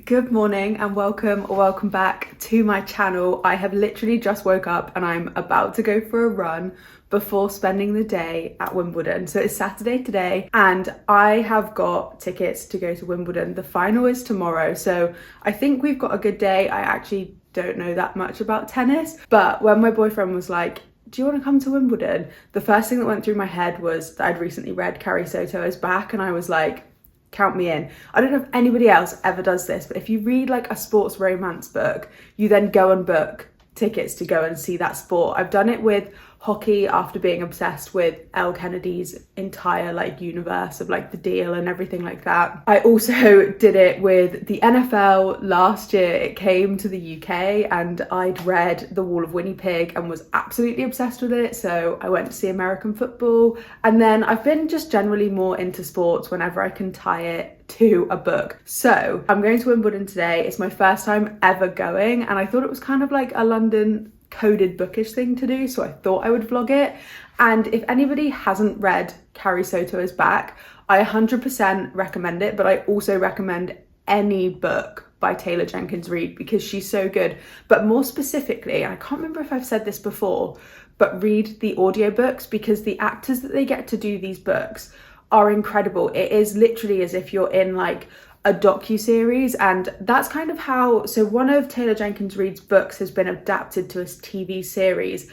Good morning and welcome or welcome back to my channel. I have literally just woke up and I'm about to go for a run before spending the day at Wimbledon. So it's Saturday today and I have got tickets to go to Wimbledon. The final is tomorrow, so I think we've got a good day. I actually don't know that much about tennis, but when my boyfriend was like, do you want to come to Wimbledon? The first thing that went through my head was that I'd recently read Carrie Soto is back and I was like, count me in. I don't know if anybody else ever does this, but if you read like a sports romance book, you then go and book tickets to go and see that sport. I've done it with hockey after being obsessed with Elle Kennedy's entire like universe of like The Deal and everything like that. I also did it with the NFL last year. It came to the UK and I'd read The Wall of Winnie and was absolutely obsessed with it, so I went to see American football. And then I've been just generally more into sports whenever I can tie it to a book. So I'm going to Wimbledon today. It's my first time ever going and I thought it was kind of like a London coded bookish thing to do, so I thought I would vlog it. And if anybody hasn't read Carrie Soto is Back, I 100% recommend it, but I also recommend any book by Taylor Jenkins Reid because she's so good. But more specifically, I can't remember if I've said this before, but read the audiobooks because the actors that they get to do these books are incredible. It is literally as if you're in like a docu-series, and that's kind of how, so one of Taylor Jenkins Reid's books has been adapted to a TV series,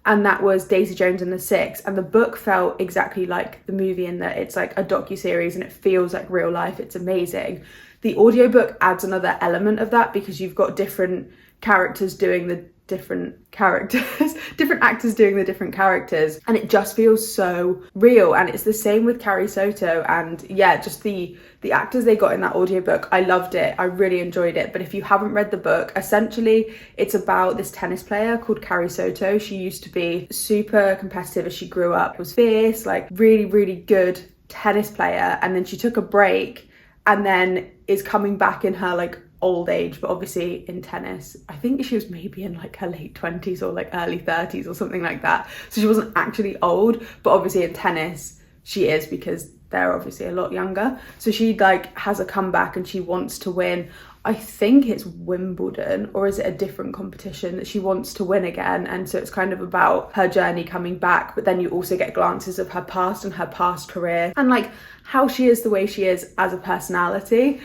and that was Daisy Jones and the Six, and the book felt exactly like the movie in that it's like a docu-series and it feels like real life. It's amazing. The audiobook adds another element of that because you've got different characters doing the different characters, different actors doing the different characters, and it just feels so real. And it's the same with Carrie Soto, and yeah, just the actors they got in that audiobook, I loved it. I really enjoyed it. But if you haven't read the book, essentially it's about this tennis player called Carrie Soto. She used to be super competitive as she grew up, was fierce, like really good tennis player, and then she took a break and then is coming back in her like old age, but obviously in tennis I think she was maybe in like her late 20s or like early 30s or something like that, so she wasn't actually old, but obviously in tennis she is because they're obviously a lot younger. So she like has a comeback and she wants to win, I think it's Wimbledon, or is it a different competition that she wants to win again. And so it's kind of about her journey coming back, but then you also get glances of her past and her past career and like how she is the way she is as a personality.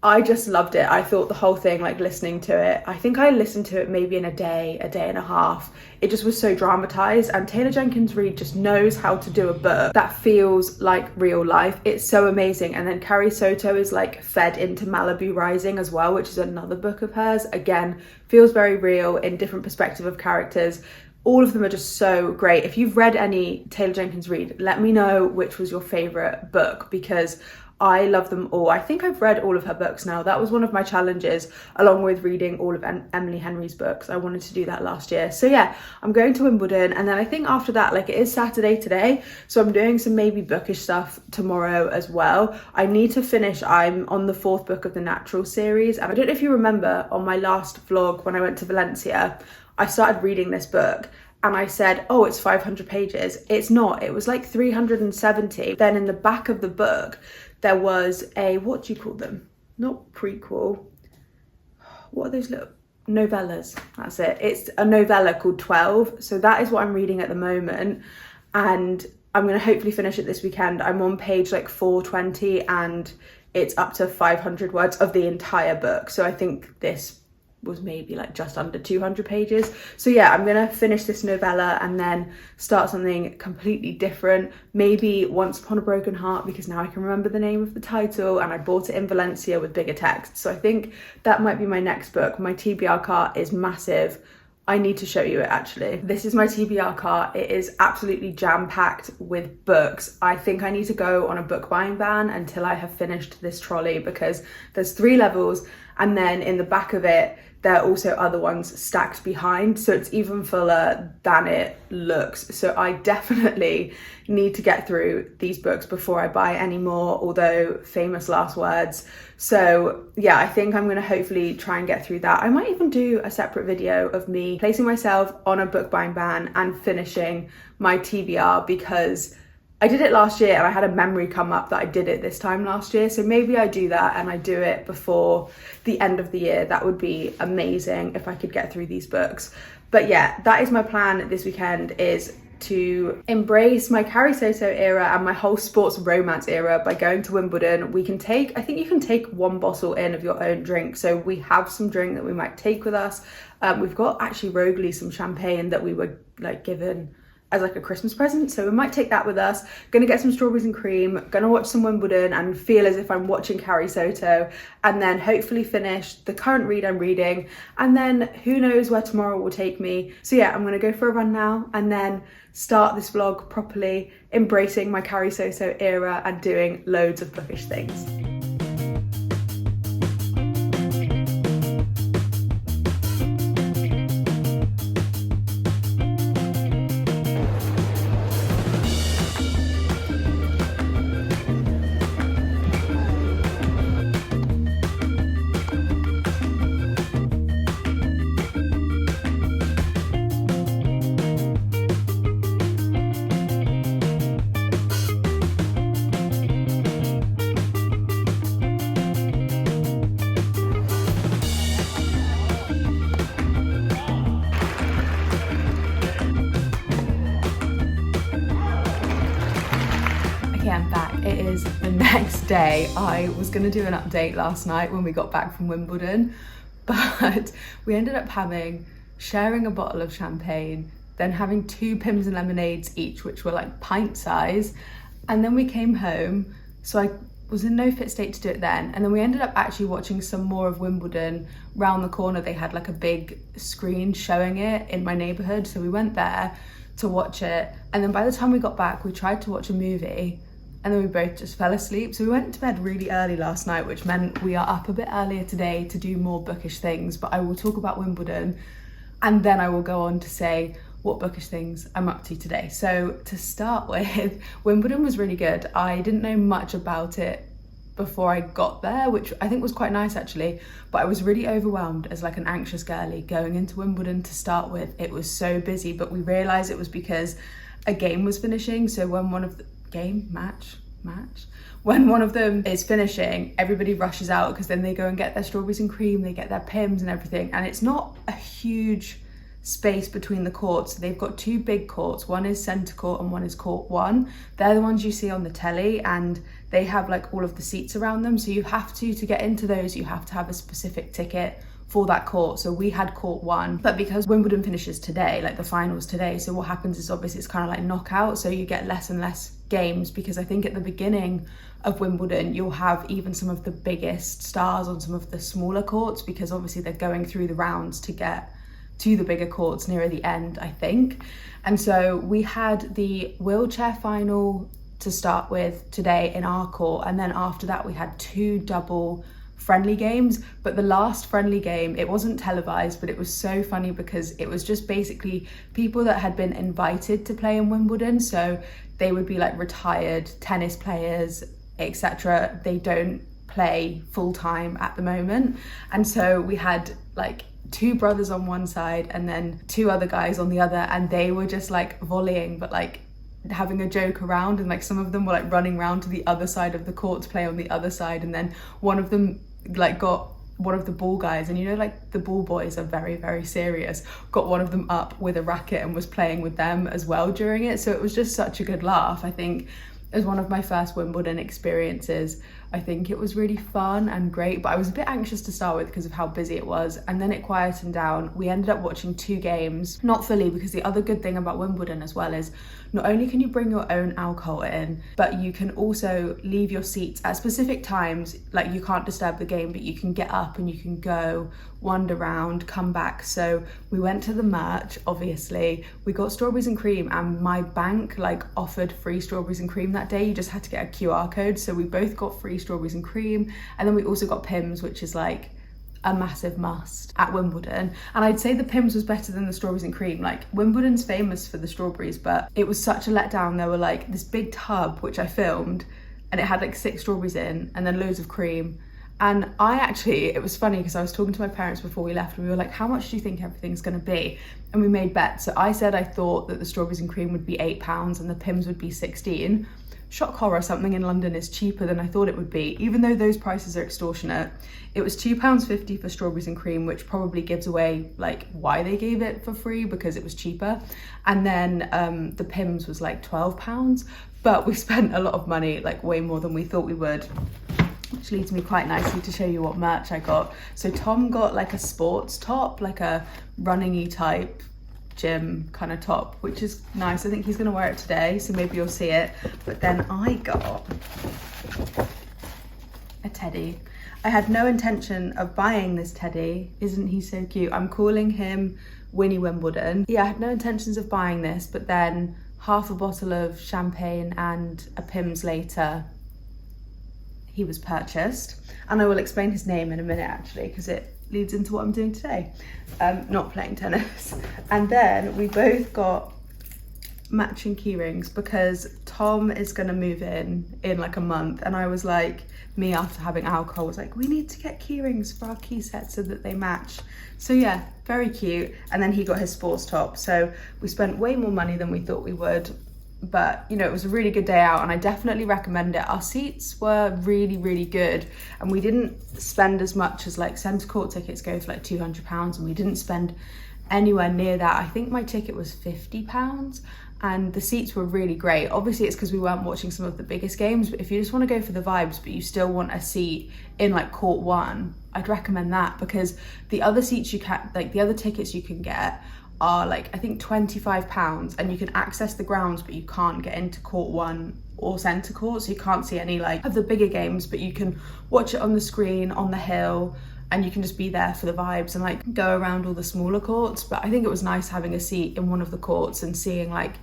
I just loved it. I thought the whole thing, like listening to it, I think I listened to it maybe in a day and a half. It just was so dramatized, and Taylor Jenkins Reid just knows how to do a book that feels like real life. It's so amazing. And then Carrie Soto is like fed into Malibu Rising as well, which is another book of hers. Again, feels very real in different perspective of characters. All of them are just so great. If you've read any Taylor Jenkins Reid, let me know which was your favorite book because I love them all. I think I've read all of her books now. That was one of my challenges, along with reading all of Emily Henry's books. I wanted to do that last year. So yeah, I'm going to Wimbledon, and then I think after that, like it is Saturday today, so I'm doing some maybe bookish stuff tomorrow as well. I need to finish, I'm on the 4th book of the Natural series, and I don't know if you remember on my last vlog when I went to Valencia, I started reading this book and I said, oh, it's 500 pages. It's not, it was like 370. Then in the back of the book, there was a, what do you call them? Not prequel. What are those little novellas? That's it. It's a novella called 12. So that is what I'm reading at the moment. And I'm going to hopefully finish it this weekend. I'm on page like 420 and it's up to 500 words of the entire book. So I think this was maybe like just under 200 pages. So yeah, I'm gonna finish this novella and then start something completely different. Maybe Once Upon a Broken Heart, because now I can remember the name of the title and I bought it in Valencia with bigger text. So I think that might be my next book. My TBR cart is massive. I need to show you it actually. This is my TBR cart. It is absolutely jam-packed with books. I think I need to go on a book buying ban until I have finished this trolley because there's 3 levels and then in the back of it there are also other ones stacked behind, so it's even fuller than it looks. So I definitely need to get through these books before I buy any more, although famous last words. So yeah, I think I'm gonna hopefully try and get through that. I might even do a separate video of me placing myself on a book buying ban and finishing my TBR because I did it last year and I had a memory come up that I did it this time last year. So maybe I do that and I do it before the end of the year. That would be amazing if I could get through these books. But yeah, that is my plan this weekend, is to embrace my Carrie Soto era and my whole sports romance era by going to Wimbledon. I think you can take one bottle in of your own drink. So we have some drink that we might take with us. We've got actually roguely some champagne that we were like given as like a Christmas present, so we might take that with us. Gonna get some strawberries and cream, gonna watch some Wimbledon and feel as if I'm watching Carrie Soto, and then hopefully finish the current read I'm reading, and then who knows where tomorrow will take me. So yeah, I'm gonna go for a run now and then start this vlog properly, embracing my Carrie Soto era and doing loads of bookish things. Okay, I'm back. It is the next day. I was gonna do an update last night when we got back from Wimbledon, but we ended up sharing a bottle of champagne, then having 2 Pims and lemonades each, which were like pint size. And then we came home, so I was in no fit state to do it then. And then we ended up actually watching some more of Wimbledon. Round the corner, they had like a big screen showing it in my neighborhood. So we went there to watch it. And then by the time we got back, we tried to watch a movie, and then we both just fell asleep. So we went to bed really early last night, which meant we are up a bit earlier today to do more bookish things. But I will talk about Wimbledon and then I will go on to say what bookish things I'm up to today. So to start with, Wimbledon was really good. I didn't know much about it before I got there, which I think was quite nice actually, but I was really overwhelmed as like an anxious girly going into Wimbledon to start with. It was so busy, but we realized it was because a game was finishing. So when one of the when one of them is finishing, everybody rushes out because then they go and get their strawberries and cream, they get their Pims and everything. And it's not a huge space between the courts. They've got 2 big courts. One is centre court and one is court 1. They're the ones you see on the telly, and they have like all of the seats around them. So you have to get into those, you have to have a specific ticket for that court. So we had court 1, but because Wimbledon finishes today, like the finals today, so what happens is obviously it's kind of like knockout, so you get less and less games, because I think at the beginning of Wimbledon you'll have even some of the biggest stars on some of the smaller courts, because obviously they're going through the rounds to get to the bigger courts nearer the end, I think. And so we had the wheelchair final to start with today in our court, and then after that we had 2 double friendly games. But the last friendly game, it wasn't televised, but it was so funny because it was just basically people that had been invited to play in Wimbledon. So they would be like retired tennis players, etc. They don't play full time at the moment. And so we had like 2 brothers on one side and then 2 other guys on the other, and they were just like volleying, but like having a joke around, and like some of them were like running around to the other side of the court to play on the other side. And then one of them like got one of the ball guys, and you know, like the ball boys are very, very serious, got one of them up with a racket and was playing with them as well during it. So it was just such a good laugh. I think as one of my first Wimbledon experiences, I think it was really fun and great, but I was a bit anxious to start with because of how busy it was, and then it quietened down. We ended up watching 2 games, not fully, because the other good thing about Wimbledon as well is not only can you bring your own alcohol in, but you can also leave your seats at specific times. Like you can't disturb the game, but you can get up and you can go wander around, come back. So we went to the merch, obviously, we got strawberries and cream, and my bank like offered free strawberries and cream that day. You just had to get a QR code, so we both got free strawberries and cream, and then we also got Pims, which is like a massive must at Wimbledon. And I'd say the Pims was better than the strawberries and cream. Like Wimbledon's famous for the strawberries, but it was such a letdown. There were like this big tub which I filmed, and it had like 6 strawberries in and then loads of cream, And it was funny because I was talking to my parents before we left and we were like, how much do you think everything's gonna be? And we made bets. So I said I thought that the strawberries and cream would be £8 and the Pimm's would be 16. Shock horror, something in London is cheaper than I thought it would be. Even though those prices are extortionate, it was £2.50 for strawberries and cream, which probably gives away like why they gave it for free, because it was cheaper. And then the Pimm's was like £12, but we spent a lot of money, like way more than we thought we would. Which leads me quite nicely to show you what merch I got. So Tom got like a sports top, like a running-y type gym kind of top, which is nice. I think he's gonna wear it today, so maybe you'll see it. But then I got a teddy. I had no intention of buying this teddy. Isn't he so cute? I'm calling him Winnie Wimbledon. Yeah, I had no intentions of buying this, but then half a bottle of champagne and a Pimm's later, he was purchased. And I will explain his name in a minute actually, because it leads into what I'm doing today. Not playing tennis. And then we both got matching key rings because Tom is gonna move in like a month. And I was like, me after having alcohol was like, we need to get key rings for our key sets so that they match. So yeah, very cute. And then he got his sports top. So we spent way more money than we thought we would. But you know, it was a really good day out and I definitely recommend it. Our seats were really, really good and we didn't spend as much as like centre court tickets go for like £200 and we didn't spend anywhere near that. I think my ticket was £50 and the seats were really great. Obviously it's because we weren't watching some of the biggest games, but if you just want to go for the vibes but you still want a seat in like court 1, I'd recommend that, because the other seats you can, like the other tickets you can get are like I think £25 and you can access the grounds but you can't get into court 1 or centre court, so you can't see any like of the bigger games, but you can watch it on the screen on the hill and you can just be there for the vibes and like go around all the smaller courts. But I think it was nice having a seat in one of the courts and seeing like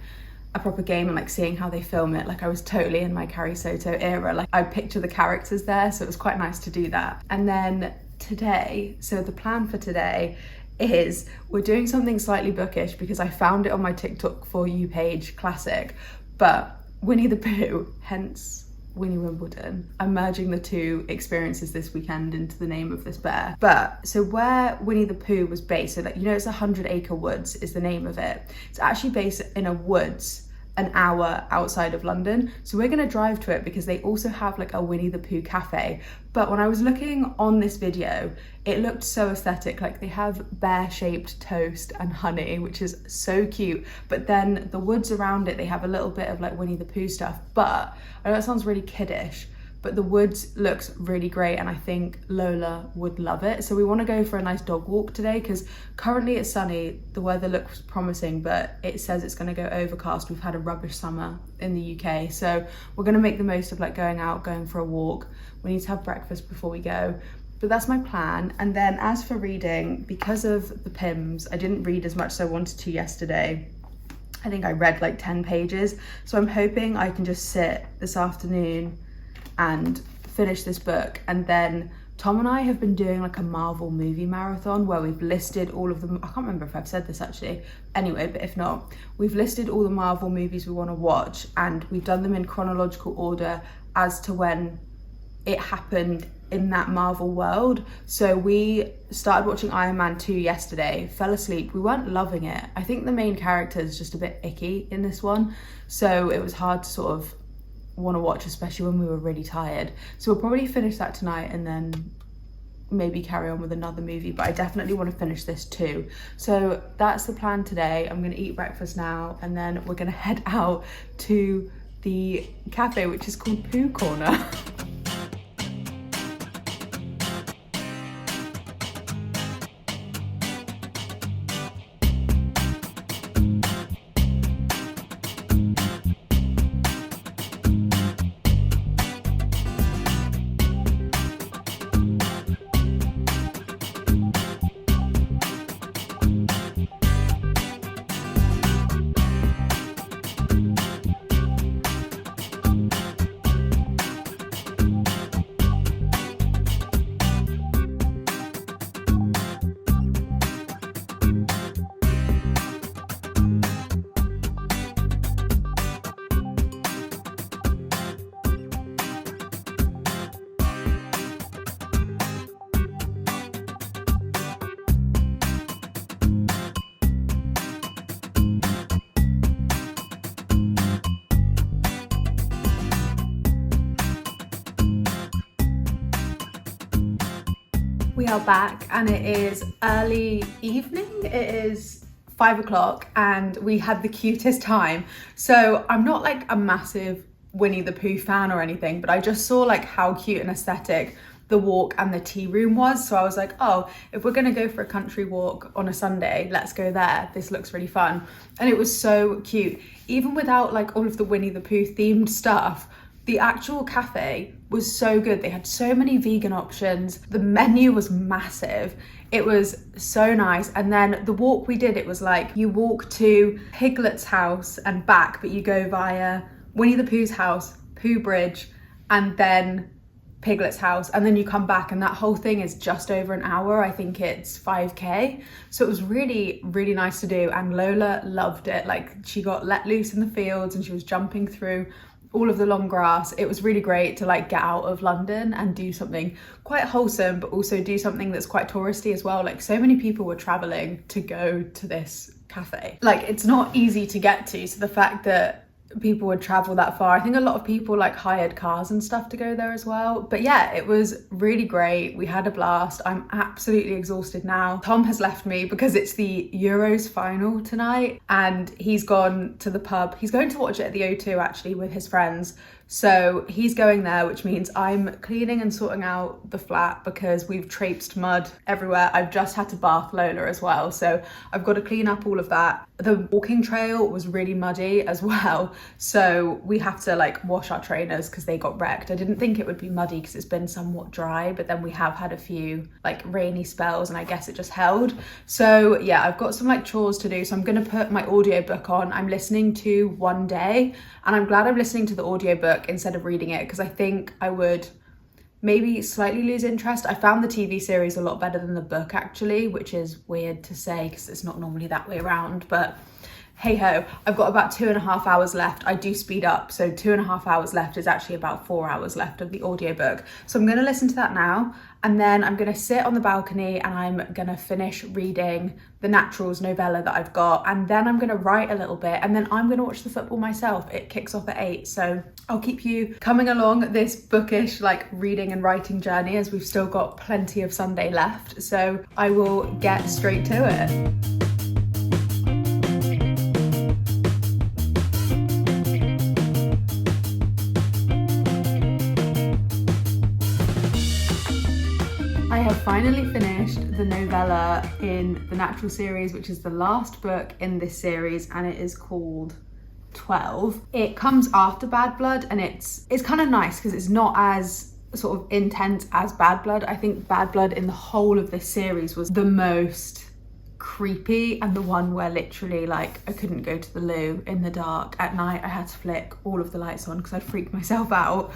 a proper game and like seeing how they film it. Like I was totally in my Carrie Soto era, like I picture the characters there, so it was quite nice to do that. And then today, so the plan for today is we're doing something slightly bookish because I found it on my TikTok For You page, classic, but Winnie the Pooh, hence Winnie Wimbledon. I'm merging the two experiences this weekend into the name of this bear. But so where Winnie the Pooh was based, so that you know it's 100 Acre Woods is the name of it. It's actually based in a woods an hour outside of London. So we're gonna drive to it because they also have like a Winnie the Pooh cafe. But when I was looking on this video, it looked so aesthetic. Like they have bear-shaped toast and honey, which is so cute. But then the woods around it, they have a little bit of like Winnie the Pooh stuff. But I know it sounds really kiddish, but the woods looks really great and I think Lola would love it. So we want to go for a nice dog walk today because currently it's sunny, the weather looks promising, but it says it's going to go overcast. We've had a rubbish summer in the UK, so we're going to make the most of like going out, going for a walk. We need to have breakfast before we go, but that's my plan. And then as for reading, because of the Pimm's, I didn't read as much as I wanted to yesterday. I think I read like 10 pages, so I'm hoping I can just sit this afternoon and finish this book. And then Tom and I have been doing like a Marvel movie marathon where we've listed all of them. I can't remember if I've said this actually. Anyway, but if not, we've listed all the Marvel movies we want to watch and we've done them in chronological order as to when it happened in that Marvel world. So we started watching Iron Man 2 yesterday, fell asleep. We weren't loving it. I think the main character is just a bit icky in this one. So it was hard to sort of want to watch, especially when we were really tired. So we'll probably finish that tonight and then maybe carry on with another movie, but I definitely want to finish this too. So that's the plan today. I'm going to eat breakfast now and then we're going to head out to the cafe, which is called Pooh Corner. are back and it is early evening. It is 5 o'clock and we had the cutest time. So I'm not like a massive Winnie the Pooh fan or anything, but I just saw like how cute and aesthetic the walk and the tea room was. So I was like, oh, if we're gonna go for a country walk on a Sunday, let's go there. This looks really fun. And it was so cute. Even without like all of the Winnie the Pooh themed stuff, the actual cafe was so good. They had so many vegan options. The menu was massive. It was so nice. And then the walk we did, it was like you walk to Piglet's house and back, but you go via Winnie the Pooh's house, Pooh Bridge, and then Piglet's house, and then you come back, and that whole thing is just over an hour. I think it's 5k. So it was really, really nice to do, and Lola loved it. Like, she got let loose in the fields and she was jumping through all of the long grass. It was really great to like get out of London and do something quite wholesome, but also do something that's quite touristy as well. Like, so many people were traveling to go to this cafe. Like, it's not easy to get to, so the fact that people would travel that far, I think a lot of people like hired cars and stuff to go there as well. But yeah, it was really great. We had a blast. I'm absolutely exhausted now. Tom has left me because it's the Euros final tonight and he's gone to the pub. He's going to watch it at the O2 actually with his friends. So he's going there, which means I'm cleaning and sorting out the flat because we've traipsed mud everywhere. I've just had to bath Lola as well. So I've got to clean up all of that. The walking trail was really muddy as well. So we have to like wash our trainers because they got wrecked. I didn't think it would be muddy because it's been somewhat dry, but then we have had a few like rainy spells and I guess it just held. So yeah, I've got some like chores to do. So I'm going to put my audiobook on. I'm listening to One Day and I'm glad I'm listening to the audiobook instead of reading it because I think I would maybe slightly lose interest. I found the TV series a lot better than the book actually, which is weird to say because it's not normally that way around, but hey ho. I've got about 2.5 hours left. I do speed up, so 2.5 hours left is actually about 4 hours left of the audiobook. So I'm gonna listen to that now, and then I'm gonna sit on the balcony and I'm gonna finish reading the Naturals novella that I've got, and then I'm gonna write a little bit, and then I'm gonna watch the football myself. It kicks off at 8, so I'll keep you coming along this bookish like reading and writing journey as we've still got plenty of Sunday left. So I will get straight to it. I have finally finished the novella in the Natural series, which is the last book in this series, and it is called 12. It comes after Bad Blood, and it's kind of nice because it's not as sort of intense as Bad Blood. I think Bad Blood in the whole of this series was the most creepy and the one where literally like I couldn't go to the loo in the dark at night. I had to flick all of the lights on because I'd freak myself out.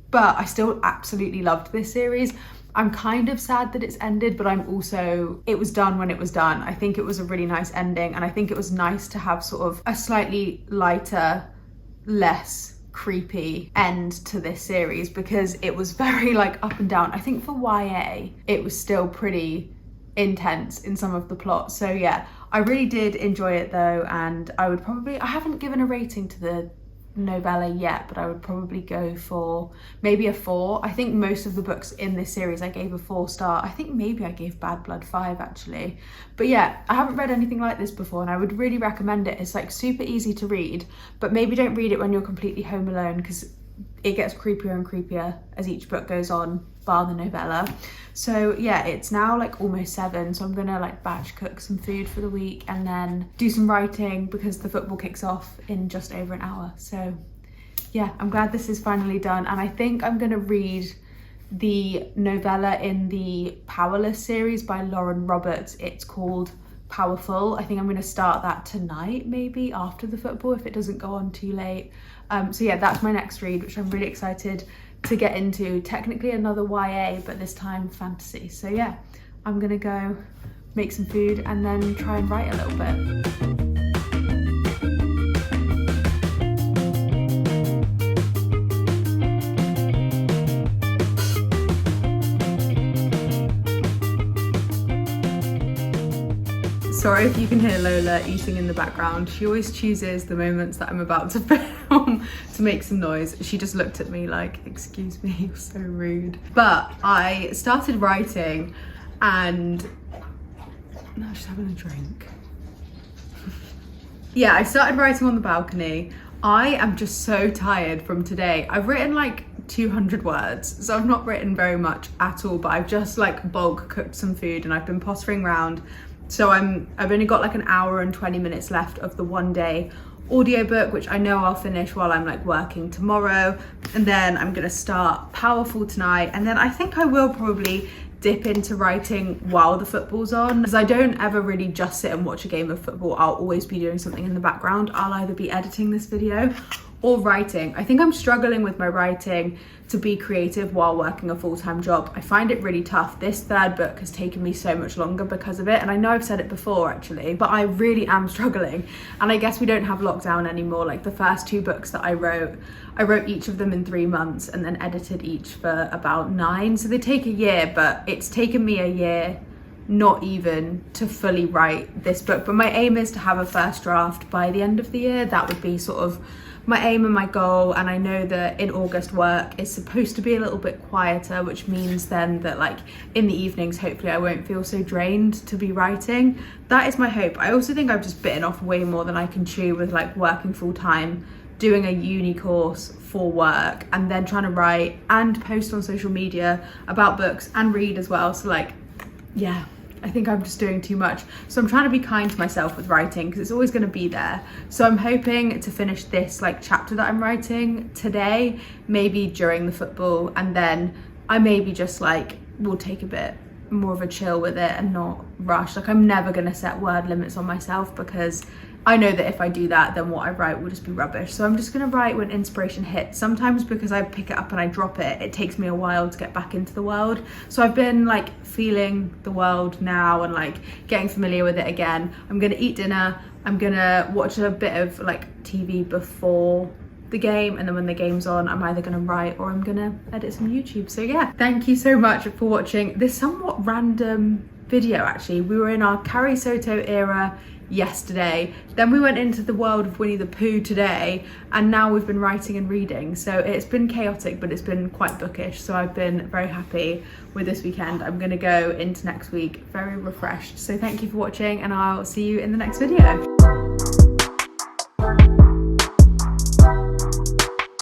But I still absolutely loved this series. I'm kind of sad that it's ended, but I'm also, it was done when it was done. I think it was a really nice ending, and I think it was nice to have sort of a slightly lighter, less creepy end to this series because it was very like up and down. I think for YA, it was still pretty intense in some of the plots. So yeah, I really did enjoy it though, and I haven't given a rating to the novella yet, but I would probably go for maybe a 4. I think most of the books in this series I gave a 4-star. I think maybe I gave Bad Blood 5 actually. But yeah, I haven't read anything like this before and I would really recommend it. It's like super easy to read, but maybe don't read it when you're completely home alone because it gets creepier and creepier as each book goes on, bar the novella. So yeah, it's now like almost 7, so I'm gonna like batch cook some food for the week and then do some writing because the football kicks off in just over an hour. So yeah, I'm glad this is finally done, and I think I'm gonna read the novella in the Powerless series by Lauren Roberts. It's called Powerful. I think I'm going to start that tonight, maybe after the football if it doesn't go on too late. So yeah, that's my next read, which I'm really excited to get into. Technically another YA, but this time fantasy. So yeah, I'm gonna go make some food and then try and write a little bit. Sorry if you can hear Lola eating in the background. She always chooses the moments that I'm about to film to make some noise. She just looked at me like, excuse me, you're so rude. But I started writing and now she's having a drink. Yeah, I started writing on the balcony. I am just so tired from today. I've written like 200 words, so I've not written very much at all, but I've just like bulk cooked some food and I've been pottering around. So I've only got like an hour and 20 minutes left of the 1-day audiobook, which I know I'll finish while I'm like working tomorrow, and then I'm gonna start Powerful tonight, and then I think I will probably dip into writing while the football's on, because I don't ever really just sit and watch a game of football. I'll always be doing something in the background. I'll either be editing this video or writing. I think I'm struggling with my writing to be creative while working a full-time job. I find it really tough. This third book has taken me so much longer because of it, and I know I've said it before actually, but I really am struggling. And I guess we don't have lockdown anymore. Like the first 2 books that I wrote each of them in 3 months and then edited each for about 9. So they take a year, but it's taken me a year not even to fully write this book. But my aim is to have a first draft by the end of the year. That would be sort of my aim and my goal. And I know that in August work is supposed to be a little bit quieter, which means then that like in the evenings hopefully I won't feel so drained to be writing. That is my hope. I also think I've just bitten off way more than I can chew with like working full time, doing a uni course for work, and then trying to write and post on social media about books and read as well. So like, yeah, I think I'm just doing too much. So I'm trying to be kind to myself with writing because it's always going to be there. So I'm hoping to finish this like chapter that I'm writing today, maybe during the football, and then I maybe just like will take a bit more of a chill with it and not rush. Like I'm never going to set word limits on myself because I know that if I do that, then what I write will just be rubbish. So I'm just gonna write when inspiration hits. Sometimes because I pick it up and I drop it, it takes me a while to get back into the world. So I've been like feeling the world now and like getting familiar with it again. I'm gonna eat dinner. I'm gonna watch a bit of like TV before the game, and then when the game's on, I'm either gonna write or I'm gonna edit some YouTube. So yeah, thank you so much for watching this somewhat random video. Actually, we were in our Carrie Soto era yesterday, then we went into the world of Winnie the Pooh today, and now we've been writing and reading. So it's been chaotic, but it's been quite bookish. So I've been very happy with this weekend. I'm gonna go into next week very refreshed. So thank you for watching, and I'll see you in the next video.